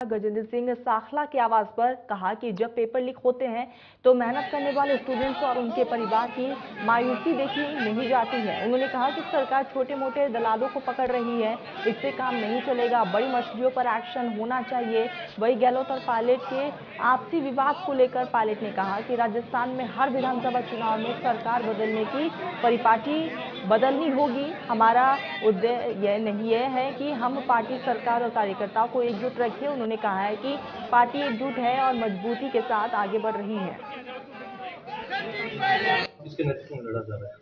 गजेंद्र सिंह साखला के आवास पर कहा कि जब पेपर लीक होते हैं तो मेहनत करने वाले स्टूडेंट्स और उनके परिवार की मायूसी देखी नहीं जाती है। उन्होंने कहा कि सरकार छोटे मोटे दलालों को पकड़ रही है, इससे काम नहीं चलेगा, बड़ी मछलियों पर एक्शन होना चाहिए। वही गहलोत और पायलट के आपसी विवाद को लेकर पायलट ने कहा कि राजस्थान में हर विधानसभा चुनाव में सरकार बदलने की परिपाटी बदलनी होगी। हमारा उद्देश्य यह है कि हम पार्टी, सरकार और कार्यकर्ताओं को एकजुट रखें। उन्होंने कहा है कि पार्टी एकजुट है और मजबूती के साथ आगे बढ़ रही है। इसके नेतृत्व में लड़ा जा रहा है।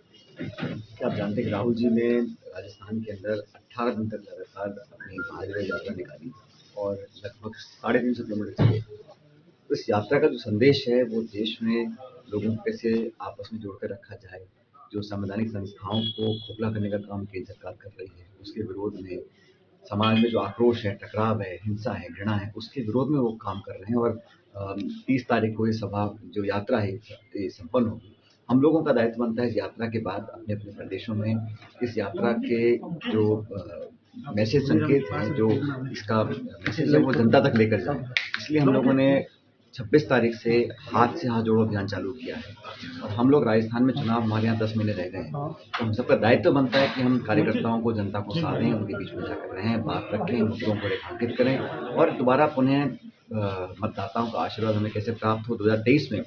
क्या आप जानते हैं कि राहुल जी ने राजस्थान के अंदर 18 दिन तक लगातार अपनी महाजन यात्रा निकाली और लगभग 350 किलोमीटर चले। तो इस यात्रा का जो संदेश है वो देश में लोगों को कैसे आपस में जोड़कर रखा जाए, जो संवैधानिक संस्थाओं को खोखला करने का काम केंद्र सरकार कर रही है, उसके विरोध में समाज में जो आक्रोश है, टकराव है, हिंसा है, घृणा है, उसके विरोध में वो काम कर रहे हैं। और 30 तारीख को ये सभा जो यात्रा है ये संपन्न होगी। हम लोगों का दायित्व बनता है इस यात्रा के बाद अपने अपने प्रदेशों में इस यात्रा के जो मैसेज संकेत हैं, जो इसका मैसेज है वो जनता तक लेकर जाए। इसलिए हम लोगों ने 26 तारीख से हाथ जोड़ो अभियान चालू किया है और हम लोग राजस्थान में चुनाव, हमारे यहाँ 10 महीने रह गए हैं, तो हम सबका दायित्व बनता है कि हम कार्यकर्ताओं को, जनता को साधें, उनके बीच में जाकर रहें, बात रखें, मुद्दों को रेखांकित करें और दोबारा पुनः मतदाताओं का आशीर्वाद हमें कैसे प्राप्त हो 2023 में,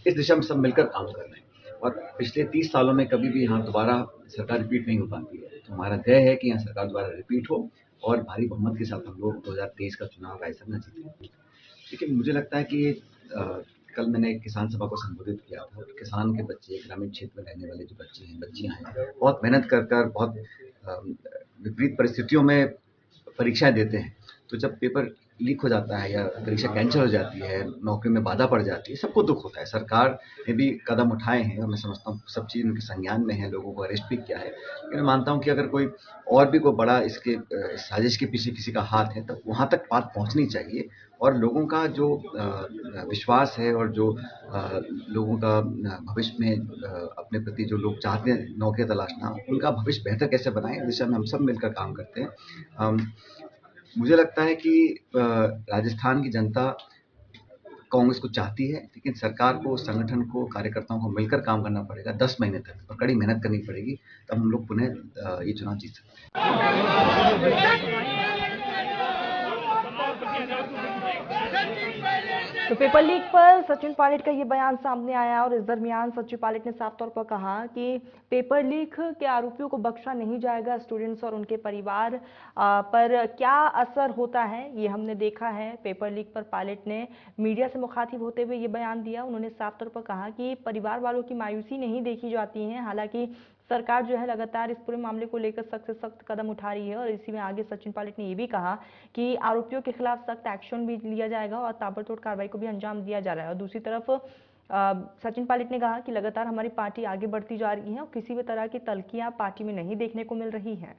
इस दिशा में सब मिलकर काम कर रहे हैं। और पिछले 30 सालों में कभी भी यहाँ दोबारा सरकार रिपीट नहीं हो पाती है, तो हमारा ध्येय है कि यहाँ सरकार दोबारा रिपीट हो और भारी बहुमत के साथ हम लोग 2023 का चुनाव राजस्थान में जीतें। लेकिन मुझे लगता है कि कल मैंने एक किसान सभा को संबोधित किया था। किसान के बच्चे, ग्रामीण क्षेत्र में रहने वाले जो बच्चे हैं, बच्चियां हैं, बहुत मेहनत कर बहुत विपरीत परिस्थितियों में परीक्षाएं देते हैं। तो जब पेपर लीक हो जाता है या परीक्षा कैंसिल हो जाती है, नौकरी में बाधा पड़ जाती है, सबको दुख होता है। सरकार ने भी कदम उठाए हैं और मैं समझता हूँ सब चीज़ उनके संज्ञान में है, लोगों को अरेस्ट भी किया है। लेकिन मैं मानता हूँ कि अगर कोई और भी कोई बड़ा इसके साजिश के पीछे किसी का हाथ है, तो वहाँ तक बात पहुँचनी चाहिए और लोगों का जो विश्वास है और जो लोगों का भविष्य में अपने प्रति जो लोग चाहते हैं नौकरी तलाशना, उनका भविष्य बेहतर कैसे बनाएं, इस दिशा में हम सब मिलकर काम करते हैं। मुझे लगता है कि राजस्थान की जनता कांग्रेस को चाहती है, लेकिन सरकार को, संगठन को, कार्यकर्ताओं को मिलकर काम करना पड़ेगा 10 महीने तक और कड़ी मेहनत करनी पड़ेगी, तब हम लोग पुनः ये चुनाव जीत सकते हैं। तो पेपर लीक पर सचिन पायलट का ये बयान सामने आया और इस दरमियान सचिन पायलट ने साफ तौर पर कहा कि पेपर लीक के आरोपियों को बख्शा नहीं जाएगा। स्टूडेंट्स और उनके परिवार पर क्या असर होता है ये हमने देखा है। पेपर लीक पर पायलट ने मीडिया से मुखातिब होते हुए ये बयान दिया। उन्होंने साफ तौर पर कहा कि परिवार वालों की मायूसी नहीं देखी जाती है। हालांकि सरकार जो है लगातार इस पूरे मामले को लेकर सख्त से सख्त कदम उठा रही है और इसी में आगे सचिन पायलट ने यह भी कहा कि आरोपियों के खिलाफ सख्त एक्शन भी लिया जाएगा और ताबड़तोड़ कार्रवाई को भी अंजाम दिया जा रहा है। और दूसरी तरफ सचिन पायलट ने कहा कि लगातार हमारी पार्टी आगे बढ़ती जा रही है और किसी भी तरह की तल्खियां पार्टी में नहीं देखने को मिल रही है।